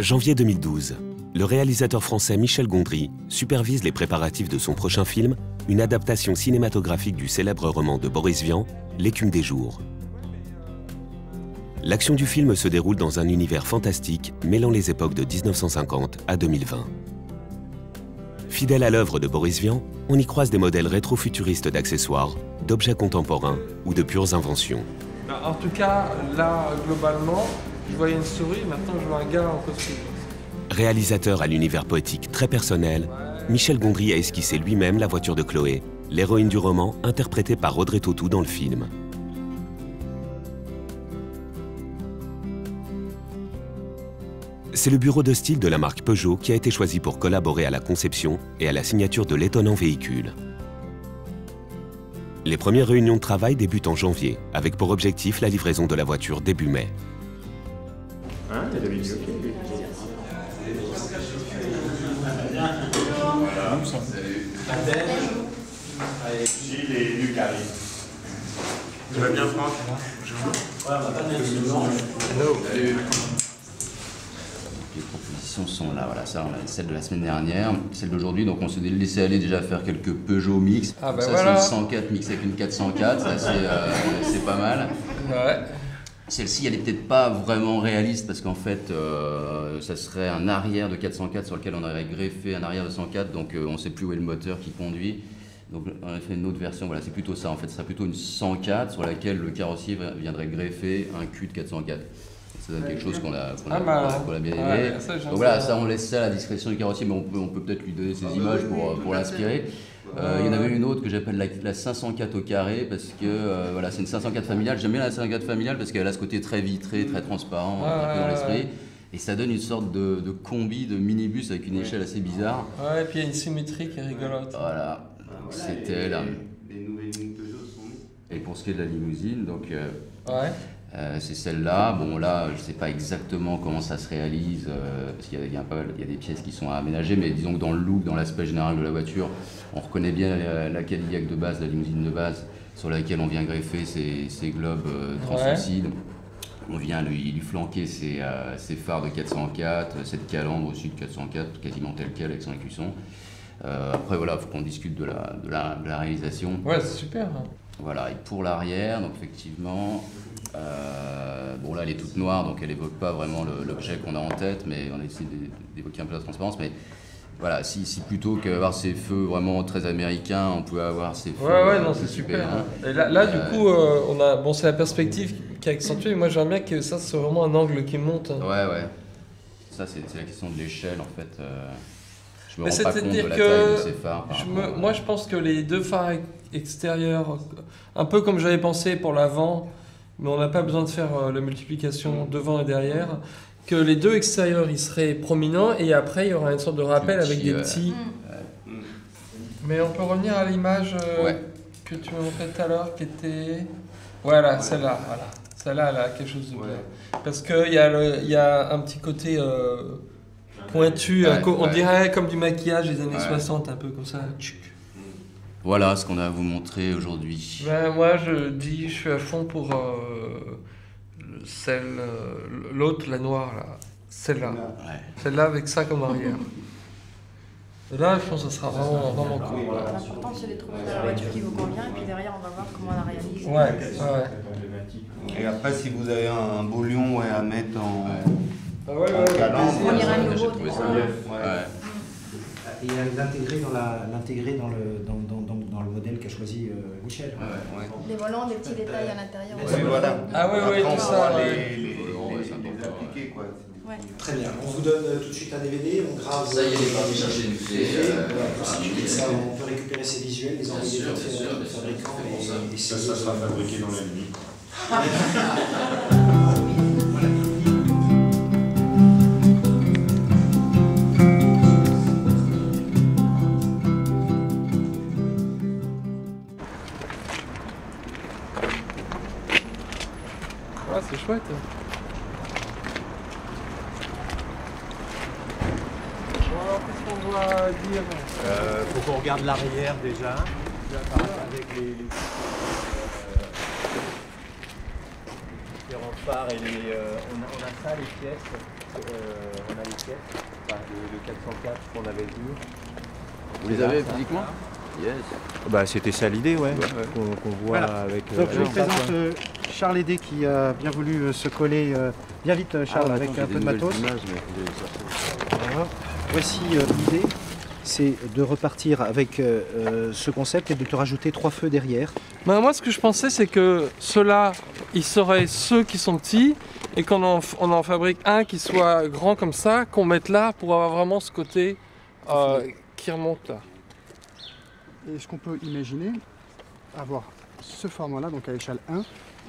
Janvier 2012, le réalisateur français Michel Gondry supervise les préparatifs de son prochain film, une adaptation cinématographique du célèbre roman de Boris Vian, L'écume des jours. L'action du film se déroule dans un univers fantastique mêlant les époques de 1950 à 2020. Fidèle à l'œuvre de Boris Vian, on y croise des modèles rétro-futuristes d'accessoires, d'objets contemporains ou de pures inventions. En tout cas, là, globalement, je voyais une souris, maintenant je vois un gars en costume. Réalisateur à l'univers poétique très personnel, Michel Gondry a esquissé lui-même la voiture de Chloé, l'héroïne du roman interprétée par Audrey Tautou dans le film. C'est le bureau de style de la marque Peugeot qui a été choisi pour collaborer à la conception et à la signature de l'étonnant véhicule. Les premières réunions de travail débutent en janvier, avec pour objectif la livraison de la voiture début mai. Hein, il y a la vidéo qui est... Voilà. Salut. Gilles et Luc arrivent. Tu vas bien, Franck? Bonjour. Ouais, on va pas bien. Hello. Salut. Les propositions sont là, voilà, ça on a celle de la semaine dernière, celle d'aujourd'hui, donc on s'est laissé aller déjà faire quelques Peugeot mix. Ah bah ça voilà. C'est une 104 mix avec une 404, ça c'est pas mal. Ouais. Celle-ci elle est peut-être pas vraiment réaliste parce qu'en fait ça serait un arrière de 404 sur lequel on aurait greffé un arrière de 104, donc on ne sait plus où est le moteur qui conduit. Donc on a fait une autre version, voilà, c'est plutôt ça en fait, ce serait plutôt une 104 sur laquelle le carrossier viendrait greffer un cul de 404. Ça donne quelque chose qu'on a bien aimé. Ouais, donc voilà, ça on laisse ça à la discrétion du carrossier, mais on peut peut-être lui donner ces images pour l'inspirer. Il y en avait une autre que j'appelle la 504 au carré, parce que voilà, c'est une 504 familiale. J'aime bien la 504 familiale parce qu'elle a ce côté très vitré, très transparent, un peu dans l'esprit. Et ça donne une sorte de combi, de minibus avec une échelle assez bizarre. Ouais, et puis il y a une symétrie qui est rigolote. Voilà, c'était là. Les nouvelles lignes Peugeot sont mises. Et pour ce qui est de la limousine, donc... Ouais. c'est celle-là. Bon, là, je ne sais pas exactement comment ça se réalise, parce qu'il y a des pièces qui sont à aménager, mais disons que dans le look, dans l'aspect général de la voiture, on reconnaît bien la Cadillac de base, la limousine de base, sur laquelle on vient greffer ces globes translucides. Ouais. On vient lui flanquer ses phares de 404, cette calandre aussi de 404, quasiment tel quel avec son écusson. Après, voilà, il faut qu'on discute de la réalisation. Ouais, c'est super. Voilà, et pour l'arrière, donc effectivement, bon là elle est toute noire, donc elle évoque pas vraiment l'objet qu'on a en tête, mais on essaie d'évoquer un peu la transparence. Mais voilà, si plutôt qu'avoir ces feux vraiment très américains, on pouvait avoir ces feux. Ouais, non, c'est super. Et là du coup, on a, bon, c'est la perspective qui est accentuée. Moi, j'aimerais bien que ça soit vraiment un angle qui monte. Ouais. Ça, c'est la question de l'échelle en fait. Je me mais rends pas compte de la taille de ces phares. Moi, je pense que les deux phares extérieurs, un peu comme j'avais pensé pour l'avant, mais on n'a pas besoin de faire la multiplication devant et derrière, que les deux extérieurs ils seraient prominents et après il y aura une sorte de rappel avec des petits. Mais on peut revenir à l'image que tu m'as montrée tout à l'heure qui était. Voilà, celle-là. Voilà. Celle-là, elle a quelque chose de bien. Parce qu'il y a un petit côté pointu, on dirait comme du maquillage des années 60, un peu comme ça. Voilà ce qu'on a à vous montrer aujourd'hui. Ben, moi, je suis à fond pour l'autre, la noire, là. Celle-là. Ouais. Celle-là avec ça comme arrière. Et là, je pense que ça sera vraiment cool. L'important, c'est de trouver la voiture qui vous convient, et puis derrière, on va voir comment on la réalise. Ouais. Et après, si vous avez un beau lion à mettre en calandre, on ira un nouveau. Et l'intégrer dans le modèle qu'a choisi Michel. Les volants, des petits détails à l'intérieur. Oui, voilà. Ah oui, tout ça. Les appliquer, quoi. Ouais. Très bien. On vous donne tout de suite un DVD, on grave. Ça y est, il est parti chercher une clé. Ça, on peut récupérer ces visuels, les envoyer aux fabricants et ça sera fabriqué dans la nuit. C'est chouette. Alors, qu'est-ce qu'on doit dire? Faut qu'on regarde l'arrière déjà, avec les différents phares et on a ça les pièces. on a les pièces, enfin, le 404 qu'on avait vu. Vous les avez physiquement? Yes. Bah, c'était ça l'idée, ouais. Qu'on voit Voilà. avec. Donc je vous avec ça, présente quoi. Charles Hédé qui a bien voulu se coller bien vite, Charles, avec un peu de matos. Voilà. Voici l'idée, c'est de repartir avec ce concept et de te rajouter 3 feux derrière. Ben, moi, ce que je pensais, c'est que ceux-là, ils seraient ceux qui sont petits et qu'on en fabrique un qui soit grand comme ça, qu'on mette là pour avoir vraiment ce côté qui remonte là. Est-ce qu'on peut imaginer avoir ce format-là, donc à l'échelle 1,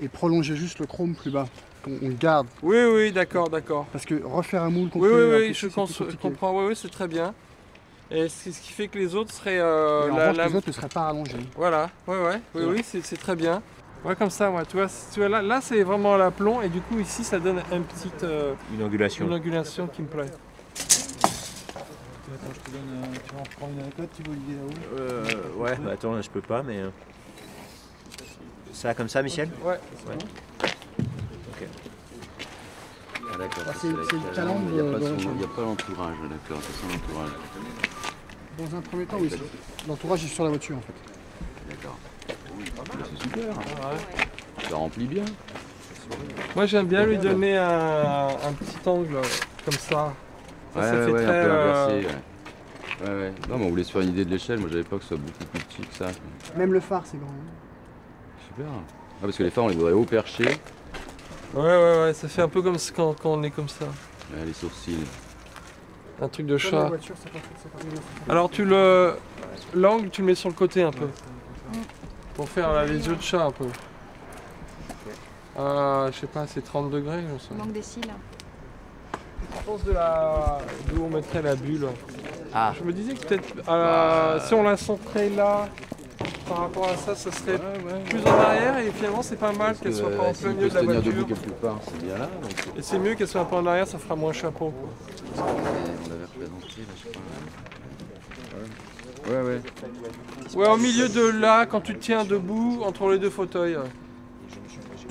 et prolonger juste le chrome plus bas? On le garde. Oui, d'accord. Parce que refaire un moule Oui, complet, je comprends, oui, c'est très bien. Et ce qui fait que les autres seraient... en revanche, les autres ne seraient pas rallongés. Voilà, oui, c'est très bien. Ouais, comme ça, ouais, tu vois là c'est vraiment l'aplomb, et du coup, ici, ça donne une petite... Une ondulation. Une ondulation qui me plaît. Attends, je te donne, tu vas en reprendre une anecdote, tu veux l'idée là-haut? Ouais, bah attends, je peux pas, mais. Ça comme ça, Michel? Ouais. Ok. Ah, d'accord. Ah, c'est le calandre Il n'y a de pas l'entourage. l'entourage, d'accord, c'est son entourage. Dans un premier temps, oui. L'entourage est sur la voiture en fait. D'accord. C'est super. Ça remplit bien. Moi, j'aime bien lui donner un petit angle comme ça. Ça fait un très... peu inversé. Ouais. Non, mais on voulait se faire une idée de l'échelle. Moi, j'avais pas que ce soit beaucoup plus petit que ça. Même le phare, c'est grand. Super. Ah, parce que les phares, on les voudrait haut perché. Ouais, ça fait un peu comme quand on est comme ça. Ouais, les sourcils. Un truc de Comme la chat. voiture, c'est pas Alors l'angle, tu le mets sur le côté un peu. Pour faire là, les yeux de chat un peu. Je sais pas, c'est 30 degrés, je sais. Il manque des cils. Je pense d'où on mettrait la bulle. Ah. Je me disais que peut-être si on la centrait là, par rapport à ça, ça serait plus en arrière, et finalement c'est pas mal qu'elle soit pas en plein milieu de la tenir voiture. debout quelque part, c'est bien là. Donc... Et c'est mieux qu'elle soit un peu en arrière, ça fera moins chapeau, quoi. On l'avait représenté là, je sais pas. Ouais. Ouais, au milieu de là, quand tu te tiens debout, entre les deux fauteuils.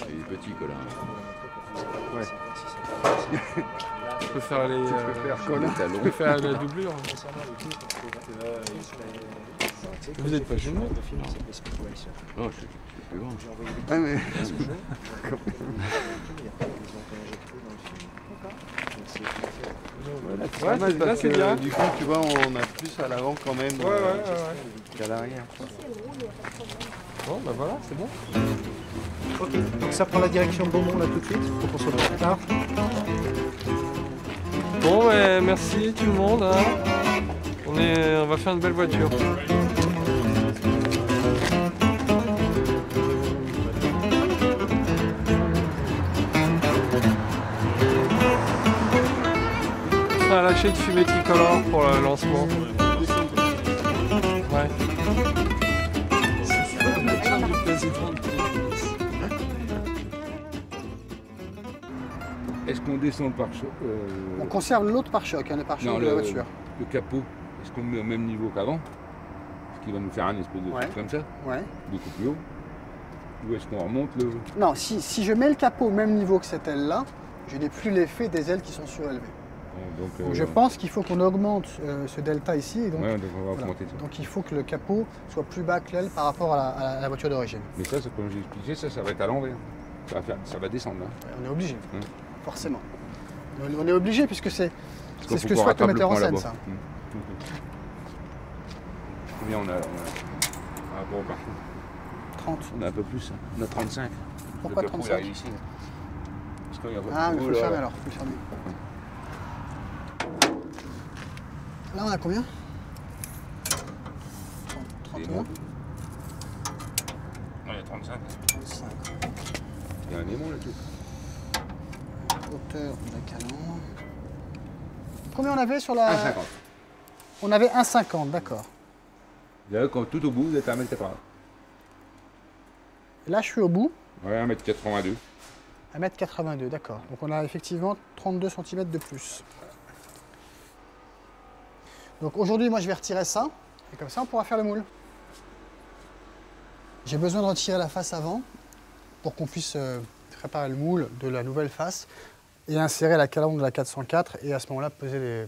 Il est petit, Colin. Tu peux faire les... talons. Tu peux faire la doublure. Vous n'êtes pas jumeaux? Non, je suis plus grand. Ouais, mais... Là c'est bien. Du coup, tu vois, on a plus à l'avant quand même qu'à l'arrière. Bon, bah voilà, c'est bon. Ok, donc ça prend la direction Beaumont là tout de suite, pour qu'on soit plus tard. Bon, merci tout le monde. Hein. On va faire une belle voiture. On a lâché de fumée tricolore pour le lancement. Ouais. Est-ce qu'on descend le pare-choc On conserve l'autre pare-choc, le pare-choc de la voiture. Le capot, est-ce qu'on le met au même niveau qu'avant? Ce qui va nous faire un espèce de truc comme ça, Ouais. beaucoup plus haut. Ou est-ce qu'on remonte le... Non, si je mets le capot au même niveau que cette aile-là, je n'ai plus l'effet des ailes qui sont surélevées. Donc je pense qu'il faut qu'on augmente ce delta ici. Et donc, ouais, donc on va augmenter ça. Donc il faut que le capot soit plus bas que l'aile par rapport à la voiture d'origine. Mais ça, comme j'ai expliqué, ça va être à l'envers. Ça va descendre là. Ouais, on est obligé, forcément. On est obligé puisque c'est ce que faut souhaite le metteur en rattraper scène, le ça. Combien on a par rapport au parcours 30. On a un peu plus, on a 35. Pourquoi le capot, 35 il arrive ici. Parce qu'il y a Ah, mais il faut le là. fermer alors, faut le fermer. Là, on a combien 31. Ouais, il y a 35. 35. Il y a un aimant là-dessus. Hauteur de la calandre. Combien on avait sur la... 1,50. On avait 1,50, d'accord. Là, quand tout au bout, vous êtes à 1,80 m. Là, je suis au bout. Ouais, 1,82 m. 1,82 m, d'accord. Donc on a effectivement 32 cm de plus. Donc aujourd'hui, moi je vais retirer ça, et comme ça on pourra faire le moule. J'ai besoin de retirer la face avant pour qu'on puisse préparer le moule de la nouvelle face et insérer la calandre de la 404 et à ce moment-là poser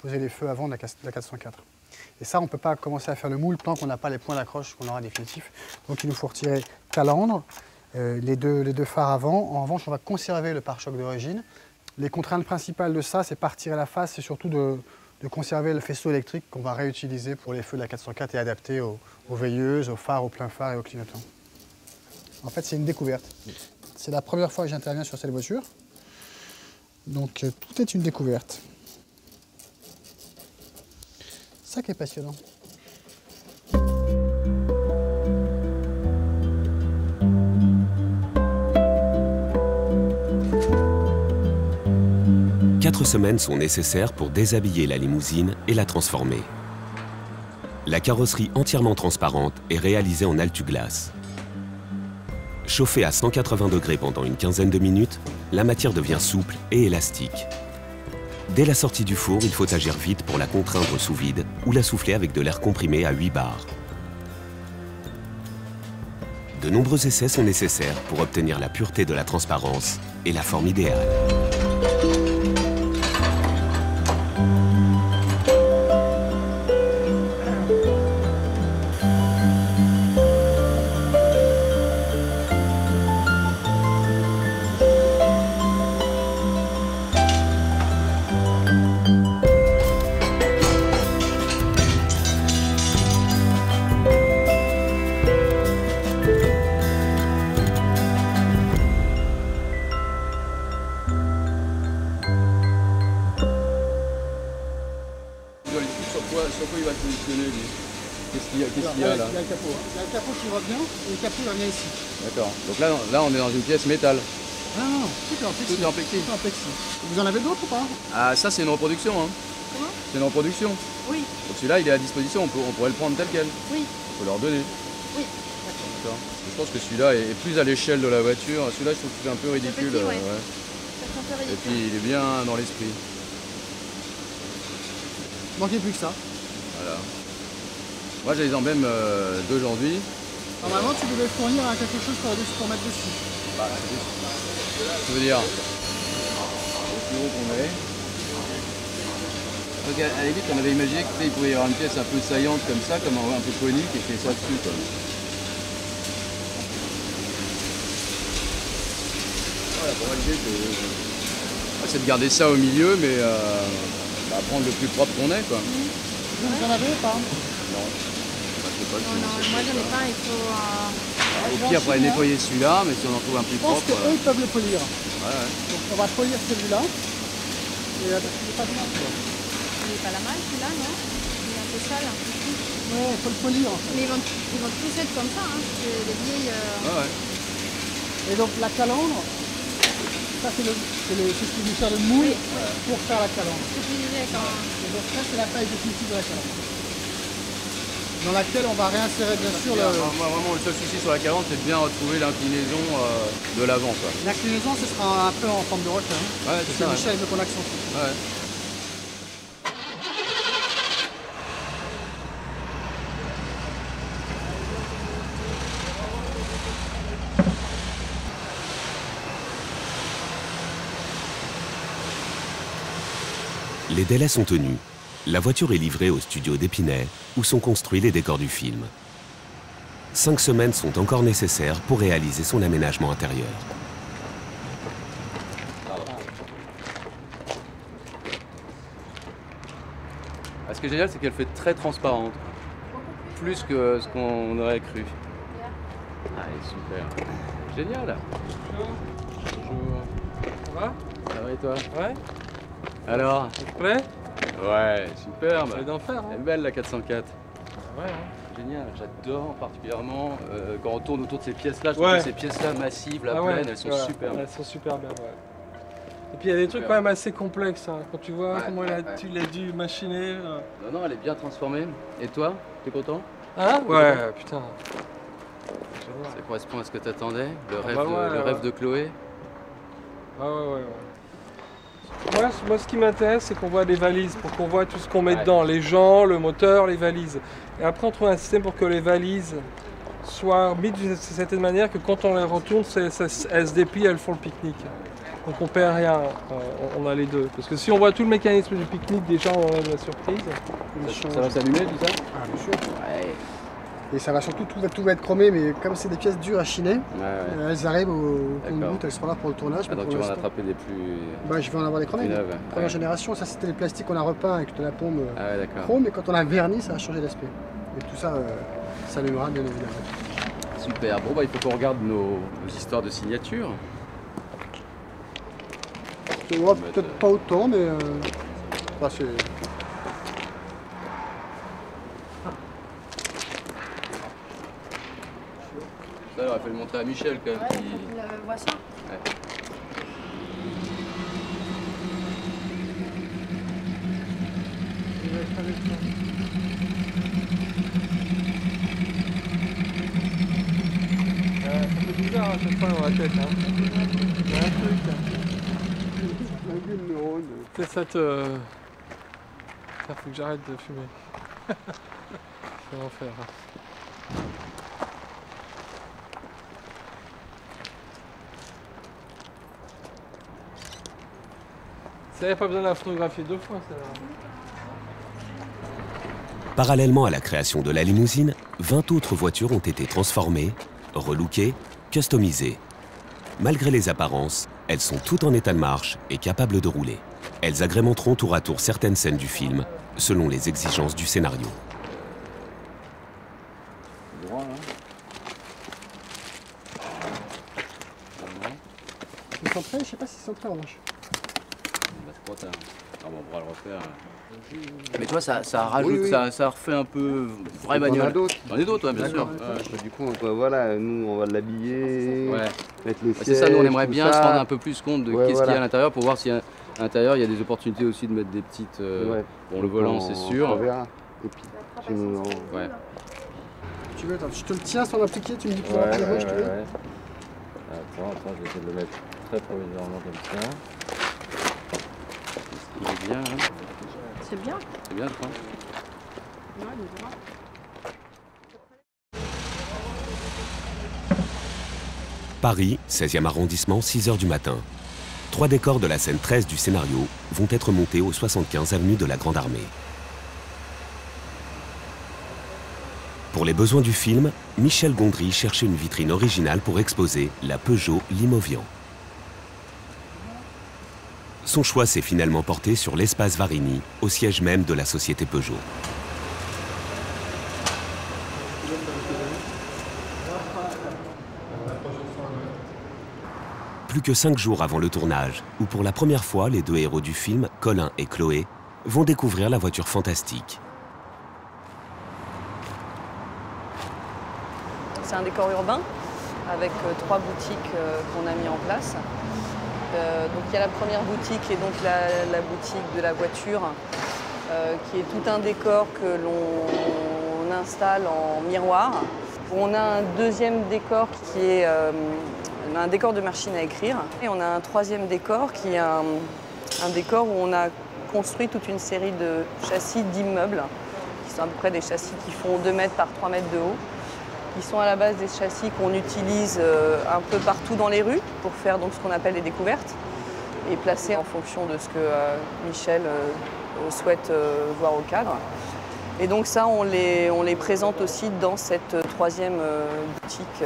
les feux avant de la 404. Et ça, on ne peut pas commencer à faire le moule tant qu'on n'a pas les points d'accroche qu'on aura définitifs. Donc il nous faut retirer calandre, les deux phares avant. En revanche, on va conserver le pare-choc d'origine. Les contraintes principales de ça, c'est pas retirer la face, c'est surtout de conserver le faisceau électrique qu'on va réutiliser pour les feux de la 404 et adapter aux veilleuses, aux phares, aux plein phare et aux clignotants. En fait, c'est une découverte. C'est la première fois que j'interviens sur cette voiture. Donc tout est une découverte. C'est ça qui est passionnant. Quatre semaines sont nécessaires pour déshabiller la limousine et la transformer. La carrosserie entièrement transparente est réalisée en altu-glace. Chauffée à 180 degrés pendant une quinzaine de minutes, la matière devient souple et élastique. Dès la sortie du four, il faut agir vite pour la contraindre sous vide ou la souffler avec de l'air comprimé à 8 bars. De nombreux essais sont nécessaires pour obtenir la pureté de la transparence et la forme idéale. Sur quoi il va se positionner lui? Qu'est-ce qu'il y a là? Il y a le capot. Il y a le capot qui revient et le capot il revient ici. D'accord. Donc là on est dans une pièce métal. Non, tout est en plexi. Tout est en plexi. Tout est en plexi. Vous en avez d'autres ou pas? Ah ça c'est une reproduction hein. Comment? C'est une reproduction. Oui. Donc celui-là il est à disposition, on pourrait le prendre tel quel. Oui. On peut leur donner. Oui. D'accord. Je pense que celui-là est plus à l'échelle de la voiture. Celui-là je trouve que c'est un peu ridicule. Petit, ouais. Ouais. Ça Et puis il est bien dans l'esprit. Manquez plus que ça. Voilà. Moi j'ai les emblèmes d'aujourd'hui. Normalement tu devais fournir à quelque chose pour mettre dessus. Bah, je veux dire, au plus haut qu'on est. Donc à la limite on avait imaginé qu'il pouvait y avoir une pièce un peu saillante comme ça, comme un peu conique et fait ça dessus. Quoi. Voilà, pour moi l'idée c'est de garder ça au milieu mais prendre le plus propre qu'on est quoi. Vous en avez ou pas? Non. Non, moi j'en ai pas, il faut... Au pire, après nettoyer celui-là, mais si on en trouve un plus propre... Je pense qu'eux, ils peuvent le polir. Ouais. Donc on va polir celui-là. Et il n'est pas de mal, quoi. Il n'est pas la malle, celui-là, non? Il est un peu sale. Ouais, il faut le polir, en fait. Mais ils vont tous être comme ça, hein, parce que les vieilles... Ouais. Et donc la calandre, ça c'est ce qui nous sert de moule pour faire la calandre. C'est ce que je disais quand... Et donc ça c'est la taille définitive de la calandre. Dans laquelle on va réinsérer bien sûr le... Moi vraiment le seul souci sur la calandre c'est de bien retrouver l'inclinaison de l'avant. L'inclinaison ce sera un peu en forme de requin. Ouais, c'est ça. Michel veut qu'on accentue. Ouais. Les délais sont tenus. La voiture est livrée au studio d'Épinay, où sont construits les décors du film. 5 semaines sont encore nécessaires pour réaliser son aménagement intérieur. Ce qui est génial, c'est qu'elle fait très transparente. Plus que ce qu'on aurait cru. Allez, super. Génial. Bonjour. Ça va? Ça va et toi? Ouais. Alors? Ça te plaît? Ouais, superbe. Ça va d'en faire, hein? Elle est belle la 404. Ouais. Génial, j'adore particulièrement quand on tourne autour de ces pièces-là. Je trouve que ces pièces-là massives, la pleine, elles sont superbes. Elles sont super bien, ouais. Et puis il y a des trucs quand même assez complexes, hein. Quand tu vois comment tu l'as dû machiner. Non, elle est bien transformée. Et toi, t'es content? Hein? Ouais, putain. Ça correspond à ce que t'attendais? Le rêve de Chloé? Ouais. Moi, ce qui m'intéresse, c'est qu'on voit des valises, pour qu'on voit tout ce qu'on met dedans, les gens, le moteur, les valises. Et après, on trouve un système pour que les valises soient mises d'une certaine manière que quand on les retourne, elles se déplient, elles font le pique-nique. Donc on perd rien, on a les deux. Parce que si on voit tout le mécanisme du pique-nique, déjà on a de la surprise. Ça va s'allumer tout ça? Ah, bien sûr. Ouais. Et ça va surtout, tout va être chromé, mais comme c'est des pièces dures à chiner, elles arrivent au compte-gouttes, elles seront là pour le tournage. Ah, donc tu vas en attraper des plus... Bah, je vais en avoir des chromés. Première génération, ça c'était les plastiques qu'on a repeint avec de la paume chrome, et quand on a verni, ça a changé d'aspect. Et tout ça s'allumera bien évidemment. Super, bon bah il faut qu'on regarde nos histoires de signature. Peut-être pas autant, mais enfin, c'est... Ça, il aurait fallu le montrer à Michel quand même. Ouais, il faut qu'il voit ça. Ouais. Ça fait bizarre à chaque fois dans la tête. Hein. Il y a un truc. C'est ça te... Ça faut que j'arrête de fumer. C'est l'enfer. Ça n'avait pas besoin de la photographier 2 fois, celle-là. Parallèlement à la création de la limousine, 20 autres voitures ont été transformées, relookées, customisées. Malgré les apparences, elles sont toutes en état de marche et capables de rouler. Elles agrémenteront tour à tour certaines scènes du film, selon les exigences du scénario. Droit, là. C'est centré, je sais pas si c'est centré en revanche. Trop tard. Ah bon, on pourra le refaire. Mais tu vois, ça rajoute, ça refait un peu vraie bagnole. On a d'autres. On a d'autres, ouais, bien sûr. Du coup, voilà, nous, on va l'habiller, mettre les sièges. C'est ça, nous, on aimerait bien se rendre un peu plus compte de qu'est-ce qu'il y a à l'intérieur pour voir si à l'intérieur, il y a des opportunités aussi de mettre des petites... Bon, le volant, c'est sûr. On verra. Et puis, ouais. Tu veux, attends, je te le tiens sans l'appliquer, tu me dis pour la gauche, tu veux. Attends, je vais essayer de le mettre très provisoirement comme ça. Il est bien, hein. C'est bien. C'est bien, je crois. Ouais, il est bien. Paris, 16e arrondissement, 6 h du matin. 3 décors de la scène 13 du scénario vont être montés au 75 avenue de la Grande Armée. Pour les besoins du film, Michel Gondry cherchait une vitrine originale pour exposer la Peugeot Limovian. Son choix s'est finalement porté sur l'espace Varini, au siège même de la société Peugeot. Plus que 5 jours avant le tournage, où pour la première fois les deux héros du film, Colin et Chloé, vont découvrir la voiture fantastique. C'est un décor urbain avec 3 boutiques qu'on a mis en place. Donc il y a la première boutique qui est donc la boutique de la voiture, qui est tout un décor que l'on installe en miroir. On a un deuxième décor qui est un décor de machine à écrire. Et on a un troisième décor qui est un décor où on a construit toute une série de châssis d'immeubles, qui sont à peu près des châssis qui font 2 mètres par 3 mètres de haut, qui sont à la base des châssis qu'on utilise un peu partout dans les rues pour faire donc ce qu'on appelle les découvertes et placer en fonction de ce que Michel souhaite voir au cadre. Et donc ça, on les présente aussi dans cette troisième boutique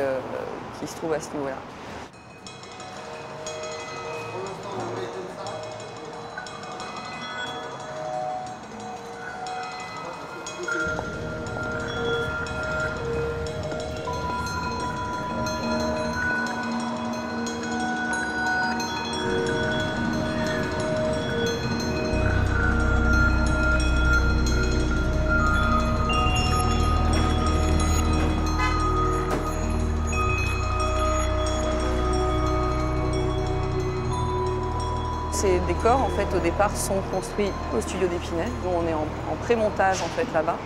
qui se trouve à ce niveau-là. Ces décors, en fait, au départ, sont construits au studio d'Épinay. Nous, on est en pré-montage, en fait, là-bas.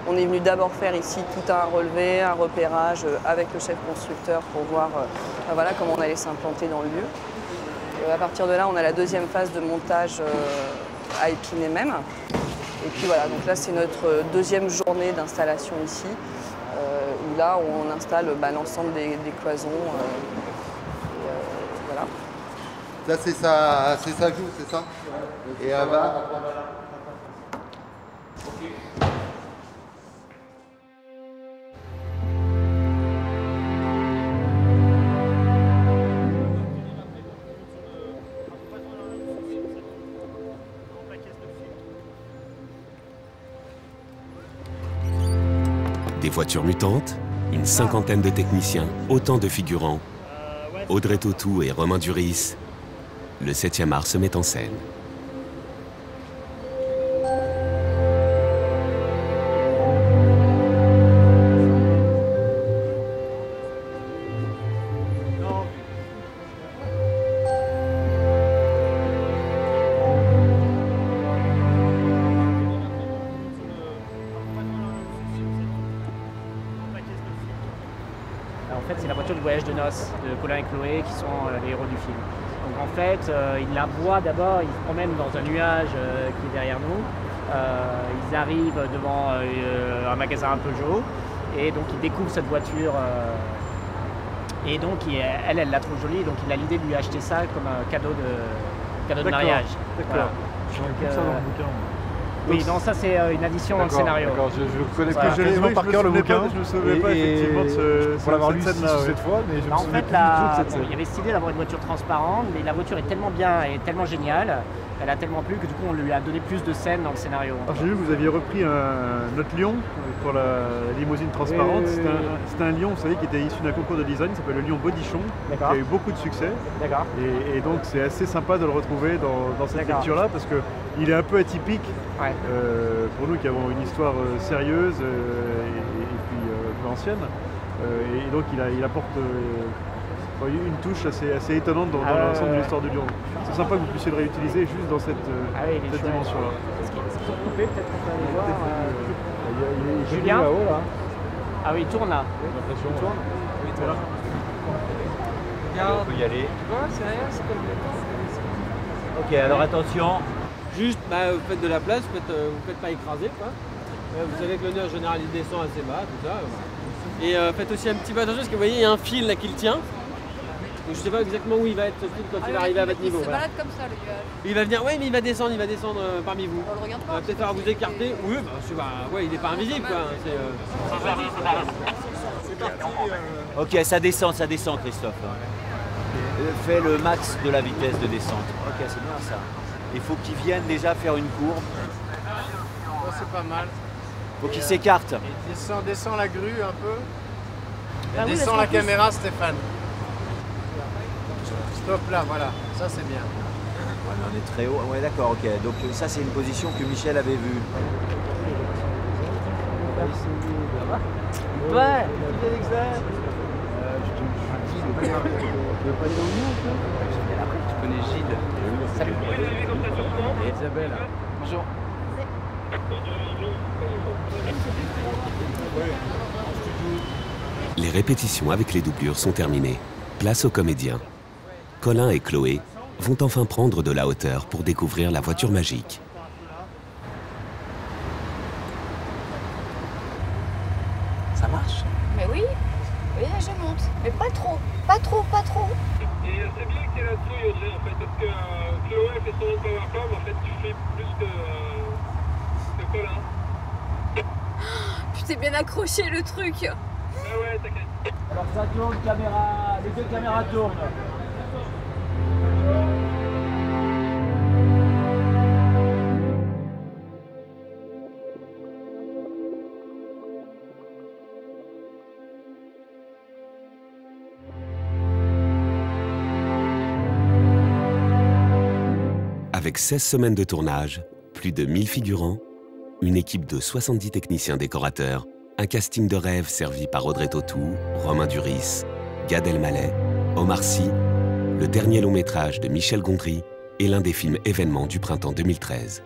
On est venu d'abord faire ici tout un relevé, un repérage avec le chef constructeur pour voir voilà, comment on allait s'implanter dans le lieu. À partir de là, on a la deuxième phase de montage à Épinay même. Et puis voilà, donc là, c'est notre deuxième journée d'installation ici, où là, on installe l'ensemble des cloisons. Voilà. Ça, c'est sa joue, c'est ça? Et elle va. Des voitures mutantes, une cinquantaine de techniciens, autant de figurants. Audrey Tautou et Romain Duris, le 7e art se met en scène. En fait, c'est la voiture du voyage de noces de Colin et Chloé qui sont les héros du film. Donc en fait, ils la voient d'abord, ils se promènent dans un nuage qui est derrière nous. Ils arrivent devant un magasin un peu Joe et donc ils découvrent cette voiture. Et donc elle la trouve jolie, donc il a l'idée de lui acheter ça comme un cadeau de mariage. D'accord. Voilà. Oui, non, ça c'est une addition dans le scénario. D'accord, je connais Voilà. plus quasiment par cœur le bouquin. Je me souvenais pas effectivement de pour l'avoir lu cette fois, mais je me En souvenais fait, plus du tout de cette scène. il y avait cette idée d'avoir une voiture transparente, mais la voiture est tellement bien et tellement géniale, elle a tellement plu que du coup on lui a donné plus de scènes dans le scénario. Alors, j'ai vu que vous aviez repris notre lion pour la limousine transparente. Oui. C'était un lion, vous savez, qui était issu d'un concours de design, qui s'appelle le lion Bodichon, qui a eu beaucoup de succès. D'accord. Et donc c'est assez sympa de le retrouver dans cette lecture-là, parce qu'il est un peu atypique pour nous qui avons une histoire sérieuse et puis un peu ancienne. Et donc il apporte une touche assez étonnante dans l'ensemble de l'histoire du lion. C'est sympa que vous puissiez le réutiliser juste dans cette dimension-là. Est-ce qu'ils sont coupés? Peut-être qu'on peut aller voir. Il est Julien là-haut, là. Ah oui, il tourne là. Il tourne. Oui, il tourne. On peut y aller. Tu vois, c'est rien, c'est comme Ok, alors attention. Juste, vous faites de la place, vous faites pas écraser, quoi. Vous savez que le nœud en général il descend assez bas, tout ça. Et faites aussi un petit peu attention parce que vous voyez, il y a un fil là qui le tient. Donc je sais pas exactement où il va être ce fil quand il va arriver à votre niveau. Il se balade comme ça, le nuage. Il va venir, mais il va descendre parmi vous. On le regarde Il pas. va peut-être falloir vous écarter. Oui, il n'est pas invisible, quoi. C'est parti. Ok, ça descend, Christophe. Fais le max de la vitesse de descente. Ok, c'est bien ça. Il faut qu'il vienne déjà faire une courbe. Oh, c'est pas mal. Faut qu'il s'écarte. Descend la grue un peu. Et descend la caméra, Stéphane. Stop là, voilà. Ça, c'est bien. Ouais, mais on est très haut. Ouais, d'accord, ok. Donc ça, c'est une position que Michel avait vue. Ouais. Tu connais Gilles? Salut. Et Isabelle. Bonjour. Les répétitions avec les doublures sont terminées. Place aux comédiens. Colin et Chloé vont enfin prendre de la hauteur pour découvrir la voiture magique. Ça marche? Mais oui, je monte. Mais pas trop, pas trop, pas trop. Et c'est bien que tu es là-dessus, Audrey, en fait, parce que Chloé fait son PowerPoint, en fait, tu fais plus que Colin. Tu t'es bien accroché le truc. Ouais, t'inquiète. Alors ça tourne, les deux caméras tournent. Avec 16 semaines de tournage, plus de 1000 figurants, une équipe de 70 techniciens décorateurs, un casting de rêve servi par Audrey Tautou, Romain Duris, Gad Elmaleh, Omar Sy, le dernier long métrage de Michel Gondry et l'un des films événements du printemps 2013.